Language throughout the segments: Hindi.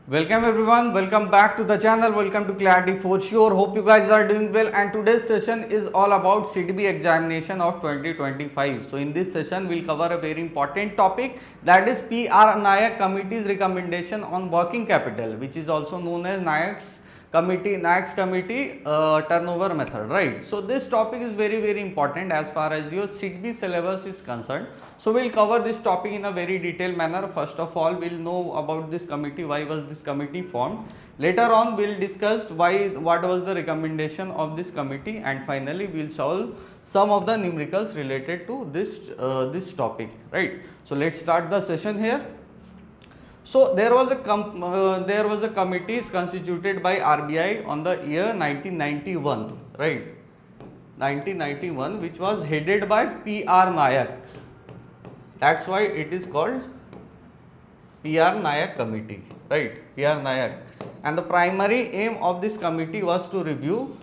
Welcome everyone, welcome back to the channel, welcome to Clarity for Sure. Hope you guys are doing well, and today's session is all about CDB examination of 2025. So in this session we'll cover a very important topic, that is PR Nayak committee's recommendation on working capital, which is also known as Nayak's committee turnover method, right? So this topic is very important as far as your CDB syllabus is concerned. So we'll cover this topic in a very detailed manner. First of all, we'll know about this committee, why was this committee formed. Later on, we'll discuss what was the recommendation of this committee, and finally we'll solve some of the numericals related to this topic, right? So let's start the session here. So there was a committee constituted by RBI on the year 1991, right? 1991, which was headed by PR Nayak. That's why it is called PR Nayak committee, right? PR Nayak. And the primary aim of this committee was to review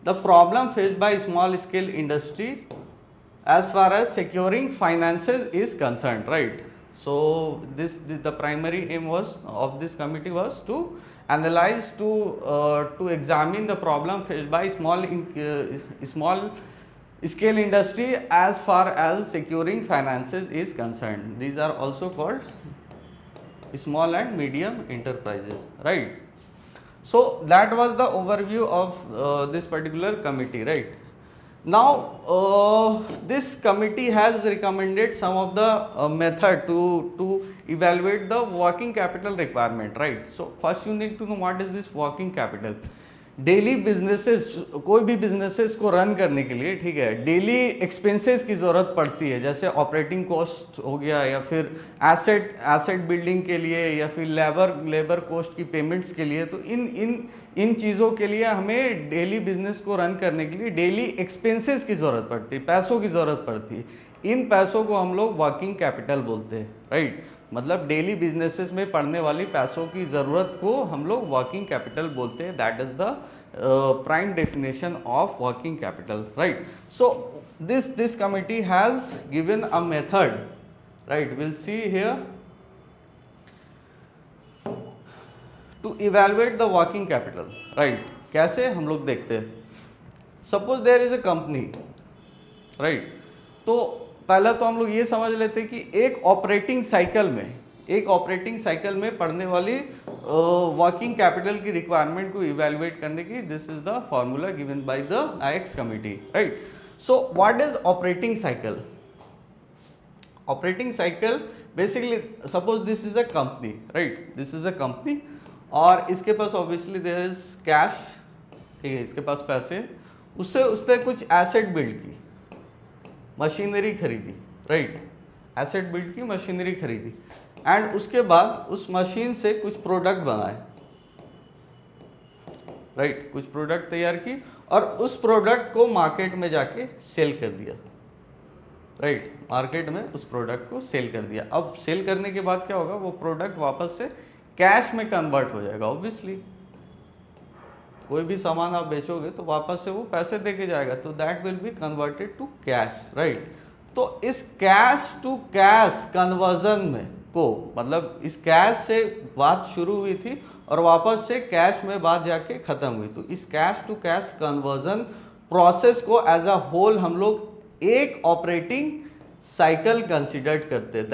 the problem faced by small scale industry as far as securing finances is concerned, right? So the primary aim of this committee was to analyze, to examine the problem faced by small scale industry as far as securing finances is concerned. These are also called small and medium enterprises, right? So that was the overview of this particular committee, right? Now this committee has recommended some of the method to evaluate the working capital requirement, right? So first you need to know what is this working capital. Daily businesses, कोई भी बिजनेसेस को रन करने के लिए, ठीक है, डेली एक्सपेंसेस की ज़रूरत पड़ती है, जैसे ऑपरेटिंग कॉस्ट हो गया, या फिर एसेट बिल्डिंग के लिए, या फिर लेबर कॉस्ट की पेमेंट्स के लिए. तो इन चीज़ों के लिए हमें डेली बिजनेस को रन करने के लिए डेली एक्सपेंसेस की ज़रूरत पड़ती है, पैसों की ज़रूरत पड़ती है. इन पैसों को हम लोग वर्किंग कैपिटल बोलते हैं, राइट? मतलब डेली बिजनेसेस में पड़ने वाली पैसों की ज़रूरत को हम लोग वर्किंग कैपिटल बोलते हैं. That is the prime definition of working capital, right? So this committee has given a method, right? Will see here to evaluate the working capital, right? कैसे हम लोग देखते हैं. Suppose there is a company, right? तो पहला तो हम लोग ये समझ लेते हैं कि एक ऑपरेटिंग साइकिल में पड़ने वाली वर्किंग कैपिटल की रिक्वायरमेंट को इवैल्यूएट करने की, this is the formula given by the Nayak's committee, right? So what is operating cycle? Operating cycle basically, suppose this is a company, right? This is a company और इसके पास ऑब्वियसली देयर इज कैश, ठीक है, इसके पास पैसे, उसने कुछ एसेट बिल्ड की, मशीनरी खरीदी, राइट? एसेट बिल्ड की, मशीनरी खरीदी, एंड उसके बाद उस मशीन से कुछ प्रोडक्ट बनाए, राइट? कुछ प्रोडक्ट तैयार की और उस प्रोडक्ट को मार्केट में जाके सेल कर दिया, राइट? मार्केट में उस प्रोडक्ट को सेल कर दिया. अब सेल करने के बाद क्या होगा, वो प्रोडक्ट वापस से कैश में कन्वर्ट हो जाएगा. ऑब्वियसली कोई भी सामान आप बेचोगे तो वापस से वो पैसे दे के जाएगा, तो that will be converted to cash, right? तो इस कैश टू कैश कन्वर्जन में को, मतलब इस कैश से बात शुरू हुई थी और वापस से कैश में बात जाके ख़त्म हुई, तो इस cash to cash conversion process को एज अ होल हम लोग एक ऑपरेटिंग साइकिल कंसिडर्ड करते हैं.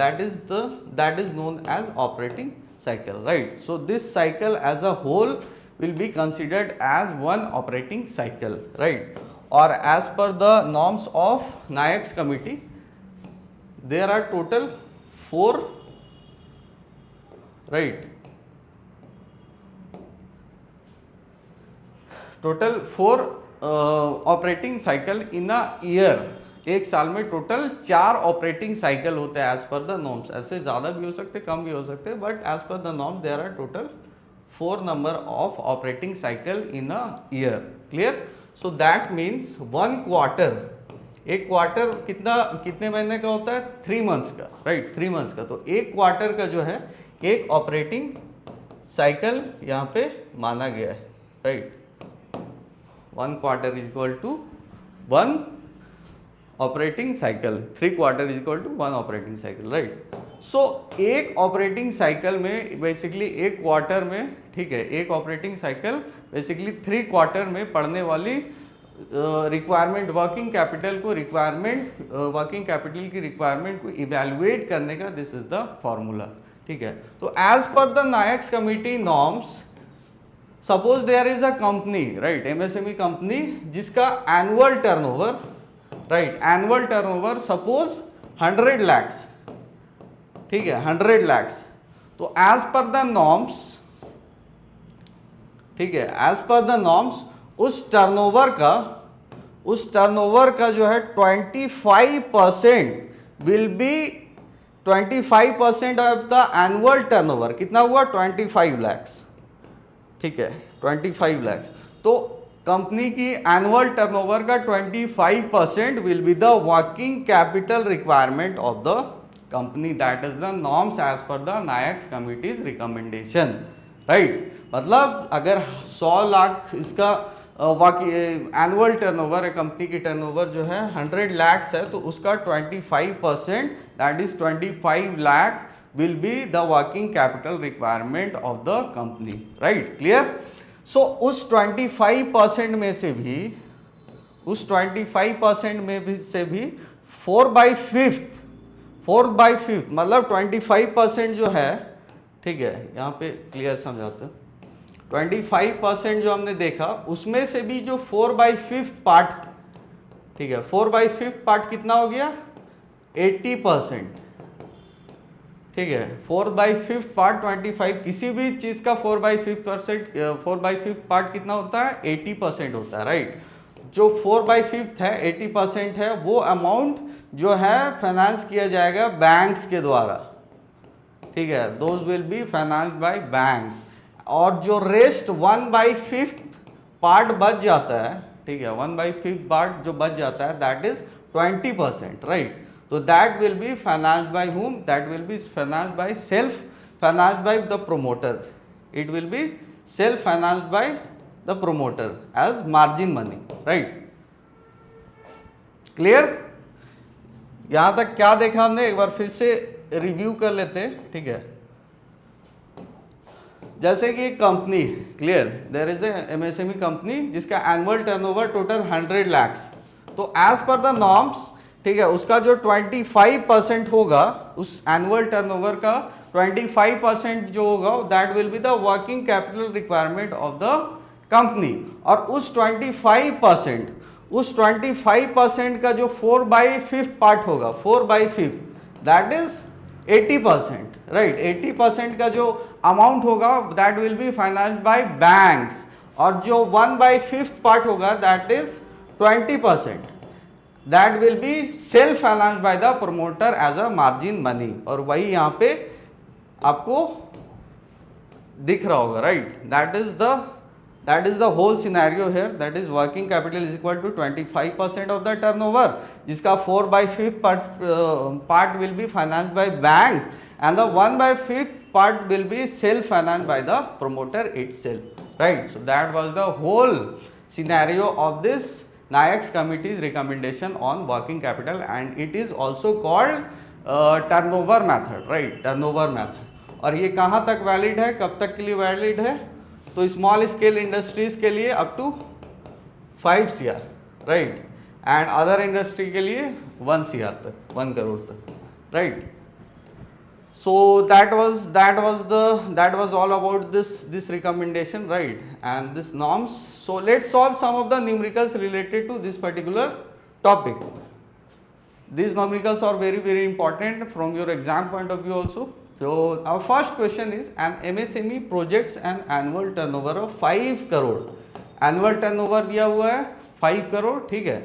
That is known as operating cycle, right? So this cycle as a whole will be considered as one operating cycle, right? Or as per the norms of Nayak's committee, there are total 4, right? Total 4 operating cycle in a year. एक साल में टोटल 4 ऑपरेटिंग साइकिल होते हैं एज पर द नॉर्म्स. ऐसे ज़्यादा भी हो सकते, कम भी हो सकते, but as per the norm there are total 4 number of operating cycle in a year. Clear? So that means 1 quarter, एक क्वार्टर कितने महीने का होता है? 3 months का, राइट? 3 months का. तो एक क्वार्टर का जो है एक ऑपरेटिंग साइकिल यहाँ पे माना गया है, right? 1 quarter is equal to 1 operating cycle, 3 quarter is equal to 1 operating cycle, right. So एक ऑपरेटिंग साइकिल में बेसिकली एक क्वार्टर में, ठीक है, एक ऑपरेटिंग साइकिल बेसिकली 3 क्वार्टर में पड़ने वाली रिक्वायरमेंट, वर्किंग कैपिटल को रिक्वायरमेंट, वर्किंग कैपिटल की रिक्वायरमेंट को इवेल्युएट करने का दिस इज द फॉर्मूला, ठीक है। तो as per the Nayak's committee norms, suppose there is a company, right, MSME company जिसका annual turnover, right, annual turnover suppose 100 lakhs, ठीक है, 100 lakhs। तो एज पर द नॉर्म्स, ठीक है, एज पर द नॉर्म्स उस टर्नओवर का जो है 25% will B 25% of the annual turnover. कितना हुआ? 25 lakhs, ठीक है, 25 lakhs। तो कंपनी की एनुअल टर्नओवर का 25% will be the working capital requirement of the company, that is the norms as per the Nayak's committee's recommendation, right. मतलब अगर 100 लाख इसका एनुअल टर्नओवर है, कंपनी की टर्नओवर जो है 100 lakhs है, तो उसका 25% that is 25 lakh will be the working capital requirement of the company, right, clear. So उस 25% में से भी, उस 25% में भी से भी 4/5 मतलब 25% जो है, ठीक है, यहाँ पे क्लियर समझाते हैं, 25% जो हमने देखा उसमें से भी जो 4/5 पार्ट, ठीक है, 4/5 पार्ट कितना हो गया? 80%, ठीक है। 4/5 पार्ट 25, किसी भी चीज का 4/5 पार्ट कितना होता है? 80% होता है, राइट। जो 4/5 है, 80% है, वो अमाउंट जो है फाइनेंस किया जाएगा बैंक्स के द्वारा, ठीक है, those will be financed by banks. और जो रेस्ट 1/5 पार्ट बच जाता है, ठीक है, 1/5 पार्ट जो बच जाता है दैट इज 20%, राइट। तो that will be financed by whom? That will be financed by self financed by the promoter, it will be self financed by the promoter as margin money, right, clear. यहां तक क्या देखा हमने, एक बार फिर से रिव्यू कर लेते हैं, ठीक है। जैसे कि एक company, clear, there is a MSME company जिसका एनुअल टर्नओवर टोटल 100 lakhs, तो एज पर द नॉर्म्स, ठीक है, उसका जो 25% होगा, उस एनुअल टर्नओवर का 25% जो होगा that will be the working capital requirement of the company. और उस 25% का जो 4/5 पार्ट होगा, 4/5 दैट इज 80%, राइट, 80% का जो अमाउंट होगा that will be financed by banks. और जो 1/5 पार्ट होगा that is 20%, that will be self financed by the promoter as a margin money. और वही यहाँ पे आपको दिख रहा होगा, right, that is the whole scenario here, that is working capital is equal to 25% of the turnover, जिसका 4/5 part will be financed by banks and the 1/5 part will be self financed by the promoter itself, right. So that was the whole scenario of this NAYAX committee's recommendation on working capital, and it is also called turnover method, right, turnover method. और ये कहाँ तक वैलिड है, कब तक के लिए वैलिड है? तो स्मॉल स्केल इंडस्ट्रीज के लिए up to 5 CR, right, and other industry के लिए 1 CR तक, 1 करोड़ तक, right. So that was all about this recommendation, right, and this norms. So let's solve some of the numericals related to this particular topic. These numericals are very important from your exam point of view also. So our first question is, an MSME projects an annual turnover of 5 crore. Annual turnover दिया हुआ है 5 crore, ठीक है.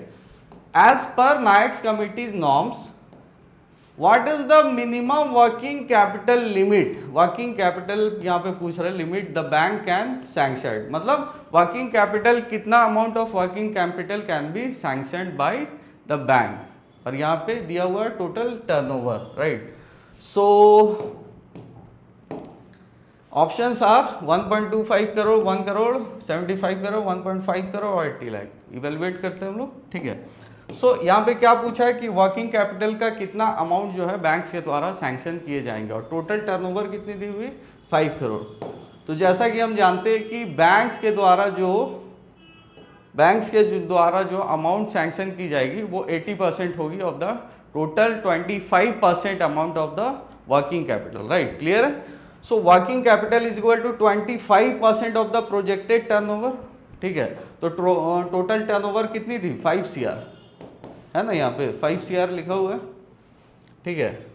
As per NAYAX committee's norms, what is the minimum working capital limit? Working capital यहाँ पे पूछ रहे limit the bank can sanction. मतलब working capital कितना amount of working capital can be sanctioned by the bank. और यहाँ पे दिया हुआ है total turnover, right? So options are 1.25 crore, 1 crore, 75 crore, 1.5 crore और 80 लाख. इवेलुएट करते हैं हम लोग, ठीक है. सो यहाँ पे क्या पूछा है कि वर्किंग कैपिटल का कितना अमाउंट जो है बैंक्स के द्वारा सैंक्शन किए जाएंगे और टोटल टर्नओवर कितनी दी हुई 5 करोड़। तो जैसा कि हम जानते हैं कि बैंक्स के द्वारा जो अमाउंट सैंक्शन की जाएगी वो 80% होगी of the total 25% amount of the working capital, right, clear है। So working capital is equal to 25% of the projected turnover, ठीक है। तो टोटल टर्नओवर कितनी थी 5 CR है ना, यहाँ पे 5 CR लिखा हुआ है, ठीक है,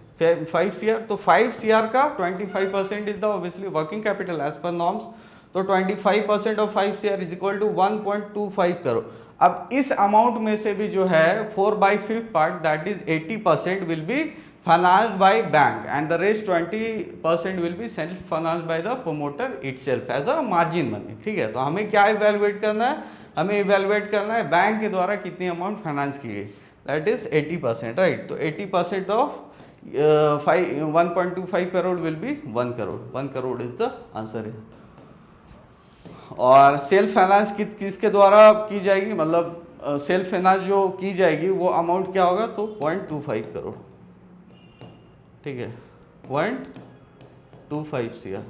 5 CR। तो 5 CR का 25% is the obviously working capital as per norms. तो 25% of 5 CR is equal to 1.25 crore. अब इस अमाउंट में से भी जो है 4/5 part that is 80% will be financed by bank and the rest 20% will be self financed by the promoter itself as a margin money, ठीक है। तो हमें क्या इवेलुएट करना है, हमें इवेलुएट करना है बैंक के द्वारा कितनी अमाउंट फाइनेंस की गई, दैट इज 80%, राइट। तो 80% of 1.25 crore will be 1 crore, 1 crore is the answer है। और सेल्फ फाइनेंस किसके द्वारा की जाएगी, मतलब सेल्फ फाइनेंस जो की जाएगी वो अमाउंट क्या होगा, तो 0.25 करोड़, ठीक है, 0.25 CR।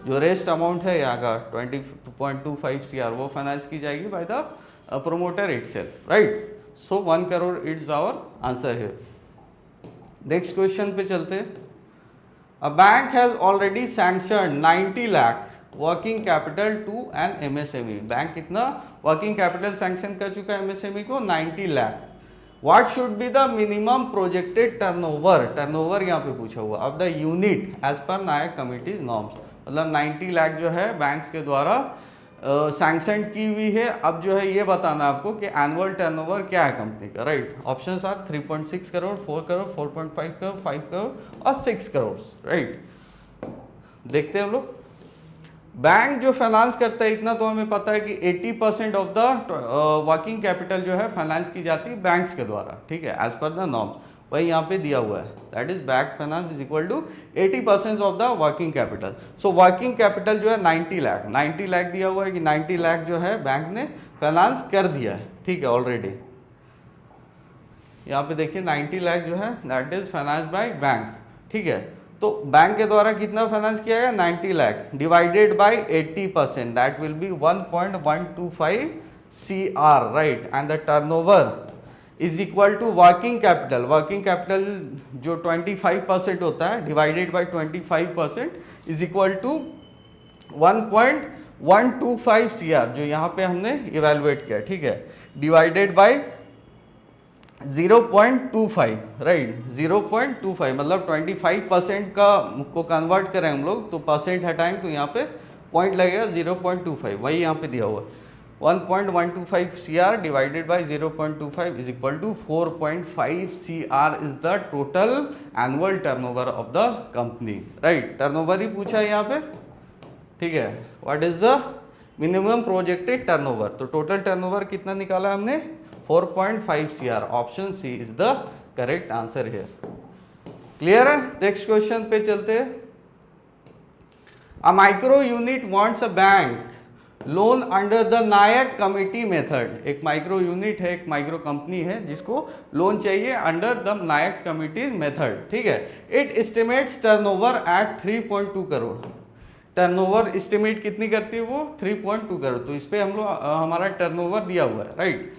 जो रेस्ट अमाउंट है यहाँ का 20.25 CR वो फाइनेंस की जाएगी by the promoter itself, right. So 1 crore it's our answer है। नेक्स्ट क्वेश्चन पे चलते हैं। A bank has already sanction 90 lakh working capital to an MSME। Bank कितना वर्किंग कैपिटल सैंक्शन कर चुका है MSME को, 90 lakh. What should be the minimum projected turnover, turnover यहाँ पे पूछा हुआ, of the unit as per Nayak committees norms. मतलब 90 लाख जो है बैंक्स के द्वारा सैंक्शन की हुई है। अब जो है ये बताना है आपको कि एनुअल टर्नओवर क्या है कंपनी का, right. Options are 3.6 crore, 4 crore, 4.5 crore, 5 crore और 6 करोड़, राइट। देखते हैं हम लोग। बैंक जो फाइनेंस करता है इतना तो हमें पता है कि 80% ऑफ द वर्किंग कैपिटल जो है फाइनेंस की जाती है बैंक्स के द्वारा, ठीक है, एज पर द नॉर्म्स। वही यहाँ पे दिया हुआ है, that is bank finance is equal to 80% of the working capital. So working capital जो है 90 लाख, 90 लाख दिया हुआ है कि 90 लाख जो है बैंक ने फाइनेंस कर दिया है, ठीक है, ऑलरेडी। यहाँ पे देखिए 90 लाख जो है that is finance by banks, ठीक है। तो बैंक के द्वारा कितना फाइनेंस किया गया, 90 lakh divided by 80%, that will be 1.125 CR, right. And the turnover is equal to working capital, working capital जो 25% होता है divided by 25% is equal to 1.125 CR, जो यहाँ पे हमने इवेलुएट किया, ठीक है, डिवाइडेड बाय 0.25, राइट, 0.25 मतलब 25% का को कन्वर्ट करें हम लोग तो परसेंट हटाएं तो यहाँ पे पॉइंट लगेगा 0.25, वही यहाँ पे दिया हुआ है। 1.125 CR divided by 0.25 is equal to 4.5 CR is the total annual turnover of the company, right। Turnover ही पूछा है यहाँ पे, ठीक है। What is the minimum projected turnover, तो टोटल टर्नओवर कितना निकाला हमने 4.5 CR, option C is the correct answer है। क्लियर है। नेक्स्ट क्वेश्चन पे चलते हैं। A micro unit wants a bank loan under the Nayak committee method. एक माइक्रो यूनिट है, एक माइक्रो कंपनी है जिसको लोन चाहिए under the Nayak committee method, ठीक है। It estimates turnover at 3.2 crore. Turnover estimate कितनी करती है वो 3.2 करोड़। तो इस पे हम लोग हमारा टर्नओवर दिया हुआ है, right.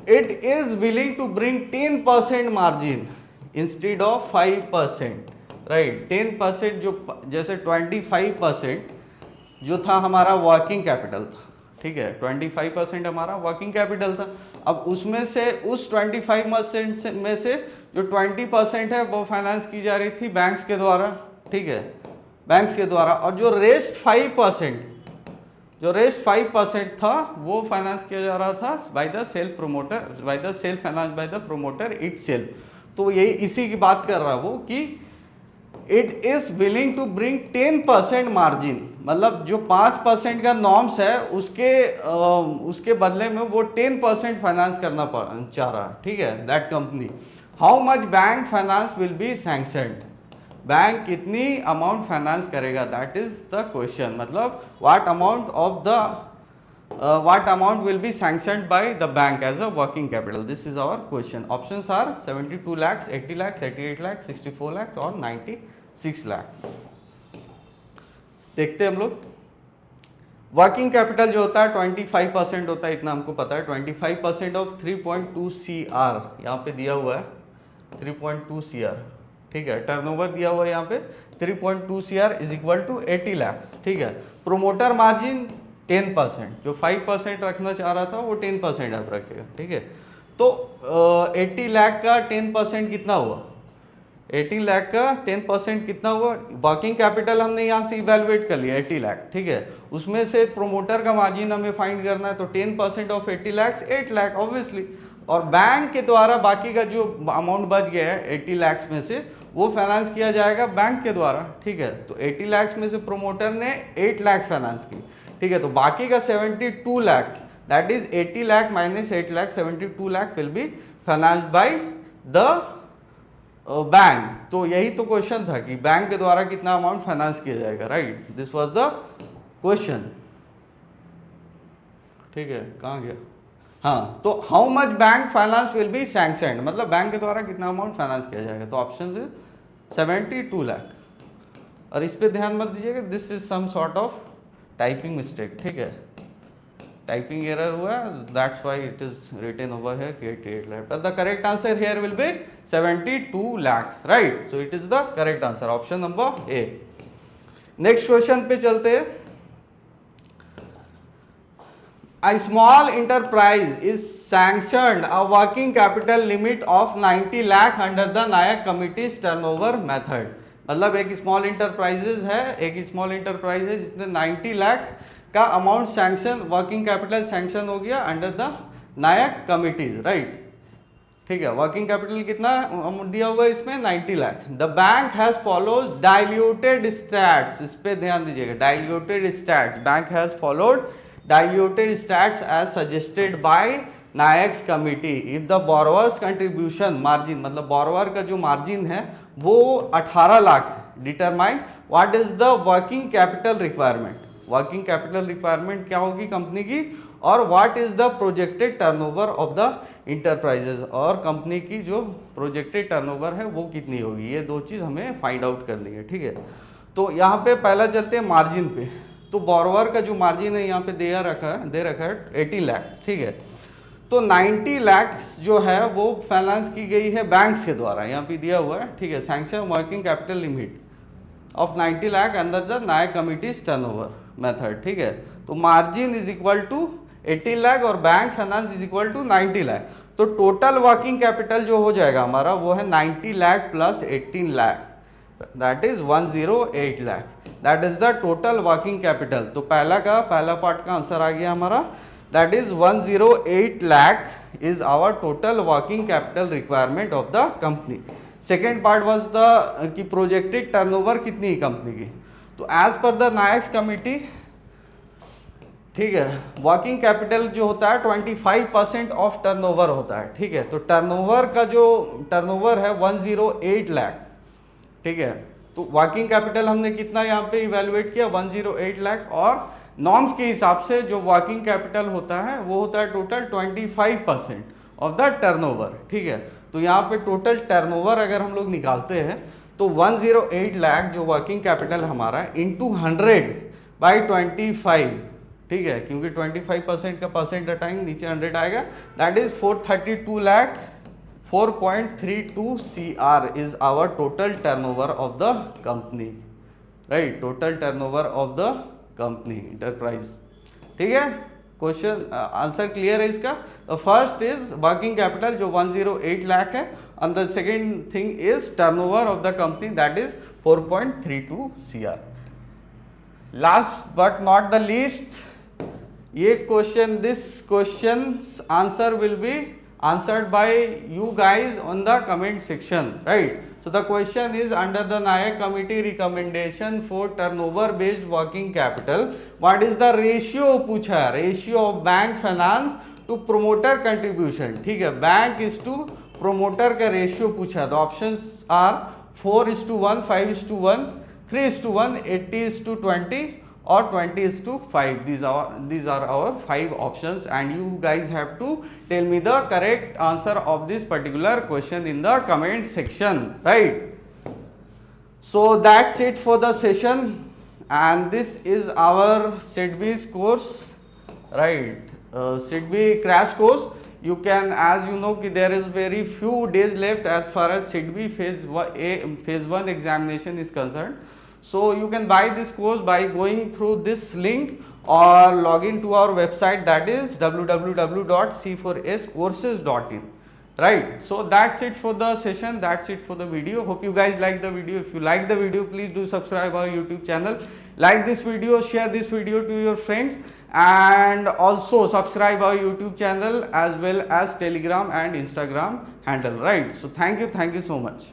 It is willing to bring 10% margin instead of 5%, right. 10% जो जैसे 25% जो था हमारा वर्किंग कैपिटल था, ठीक है, 25% हमारा वर्किंग कैपिटल था। अब उसमें से उस 25% में से जो 20% है वो फाइनेंस की जा रही थी बैंक्स के द्वारा, ठीक है, बैंक्स के द्वारा। और जो रेस्ट 5% था वो फाइनेंस किया जा रहा था by the self promoter, by the self finance by the promoter itself. तो यही इसी की बात कर रहा है वो कि it is willing to bring 10% margin, मतलब जो 5% का नॉर्म्स है उसके बदले में वो 10% फाइनेंस करना चाह रहा है, ठीक है, that company. How much bank finance will be sanctioned, bank कितनी अमाउंट फाइनेंस करेगा, दैट इज द क्वेश्चन। मतलब what amount of the what amount will be sanctioned by the bank as a working capital? This is our question. Options are 72 lakhs, 80 lakhs, 88 lakhs, 64 lakhs और 96 लाख. देखते हैं हम लोग. वर्किंग कैपिटल जो होता है 25% होता है, इतना हमको पता है. 25% ऑफ 3.2 CR यहाँ पे दिया हुआ है, 3.2 CR. ठीक है, टर्नओवर दिया हुआ है यहाँ पे 3.2 CR is equal to 80 lakh. ठीक है, प्रोमोटर मार्जिन 10%, जो 5% रखना चाह रहा था वो 10% आप रखेगा. ठीक है, तो 80 लाख का 10% कितना हुआ? 80 लाख का 10% कितना हुआ? वर्किंग कैपिटल हमने यहाँ से इवेलुएट कर लिया 80 लाख. ठीक है, उसमें से प्रोमोटर का मार्जिन हमें फाइंड करना है, तो 10% ऑफ 80 लाख 8 लाख ऑब्वियसली. और बैंक के द्वारा बाकी का जो अमाउंट बच गया है 80 लाख में से, वो फाइनेंस किया जाएगा बैंक के द्वारा. ठीक है, तो 80 लाख में से प्रोमोटर ने 8 लाख फाइनेंस की. ठीक है, तो बाकी का 72 lakh, that is 80 lakh minus 8 lakh, 72 lakh will be financed by the bank. तो यही तो क्वेश्चन था कि बैंक के द्वारा कितना अमाउंट फाइनेंस किया जाएगा. Right, this was the question. ठीक है, कहाँ गया? हाँ, तो how much bank finance will be sanctioned, मतलब बैंक के द्वारा कितना अमाउंट फाइनेंस किया जाएगा. तो ऑप्शन इज 72 लाख. और इस पे ध्यान मत दीजिएगा, this is some sort of typing mistake. ठीक है, टाइपिंग एरर हुआ है, that's why it is written over here 88 lakh, but the correct answer here will be 72 lakhs. Right, so it is the correct answer, option number a. Next question पे चलते हैं. A small enterprise is sanctioned a working capital limit of 90 lakh under the Nayak Committee's turnover method. मतलब एक स्मॉल इंटरप्राइजेज है, एक स्मॉल इंटरप्राइज है जिसने 90 लाख का amount sanction, working capital sanction हो गया under the Nayak committees. Right, ठीक है, वर्किंग कैपिटल कितना दिया हुआ है इसमें? 90 lakh. The bank has followed diluted stats. इस पे ध्यान दीजिएगा, diluted stats. Bank has followed diluted stats as suggested by Nayak's committee if the borrower's contribution margin, मतलब बोरोवर का जो मार्जिन है वो 18 लाख है. Determine what is the working capital requirement. Working capital requirement क्या होगी कंपनी की, और what is the projected turnover of the enterprises, और कंपनी की जो प्रोजेक्टेड टर्नओवर है वो कितनी होगी. ये दो चीज़ हमें फाइंड आउट करनी है. ठीक है, तो यहाँ पे पहला चलते हैं मार्जिन पे. तो बोरोवर का जो मार्जिन है यहाँ पे दे रखा है 80 लाख. ठीक है, तो 90 लाख जो है वो फाइनेंस की गई है बैंक्स के द्वारा, यहाँ पे दिया हुआ है. ठीक है, sanction working capital limit of 90 lakh under the Nayak committee's turnover method. ठीक है, तो margin is equal to 80 lakh और bank finance is equal to 90 lakh. तो टोटल वर्किंग कैपिटल जो हो जाएगा हमारा वो है 90 lakh plus 18 lakh, that is 108 lakh. That is the total working capital. तो पहला पार्ट का आंसर आ गया हमारा, that is 108 lakh is our total working capital requirement of the company. Second part was the कि प्रोजेक्टेड टर्नओवर कितनी है कंपनी की. तो as per the Nayak's committee, ठीक है, वर्किंग कैपिटल जो होता है 25% ऑफ टर्नओवर होता है. ठीक है, तो टर्नओवर का जो टर्नओवर है 108 लाख. ठीक है, तो वर्किंग कैपिटल हमने कितना यहाँ पे इवेलुएट किया 108 लाख, और नॉर्म्स के हिसाब से जो वर्किंग कैपिटल होता है वो होता है टोटल 25% ऑफ द टर्नओवर. ठीक है, तो यहाँ पे टोटल टर्नओवर अगर हम लोग निकालते हैं तो 108 लाख जो वर्किंग कैपिटल हमारा इंटू 100/25. ठीक है, क्योंकि 25% का परसेंट हटाएंगे नीचे 100 आएगा, that is 432 lakh. 4.32 CR is our total turnover of the company. Right, total turnover of the company enterprise. ठीक है, क्वेश्चन आंसर क्लियर है इसका. The first is working capital जो 108 लाख है, and the second thing is turnover of the company that is 4.32 CR. Last but not the least, ये question, this question answer will be answered by you guys on the comment section. Right, so the question is under the Nayak committee recommendation for turnover based working capital, what is the ratio पूछा है, ratio of bank finance to promoter contribution. ठीक है, बैंक is to promoter का ratio पूछा. the options are 4:1, 5:1, 3:1, 80:20 or 20:5. These are our 5 options, and you guys have to tell me the correct answer of this particular question in the comment section, right? So that's it for the session, and this is our SIDBI's course, right? SIDBI crash course. You can, as you know, there is very few days left as far as SIDBI phase 1 examination is concerned. So you can buy this course by going through this link or log in to our website, that is www.c4scourses.in. Right, so that's it for the session, that's it for the video. Hope you guys like the video. If you like the video, please do subscribe our YouTube channel, like this video, share this video to your friends, and also subscribe our YouTube channel as well as Telegram and Instagram handle, right? So thank you so much.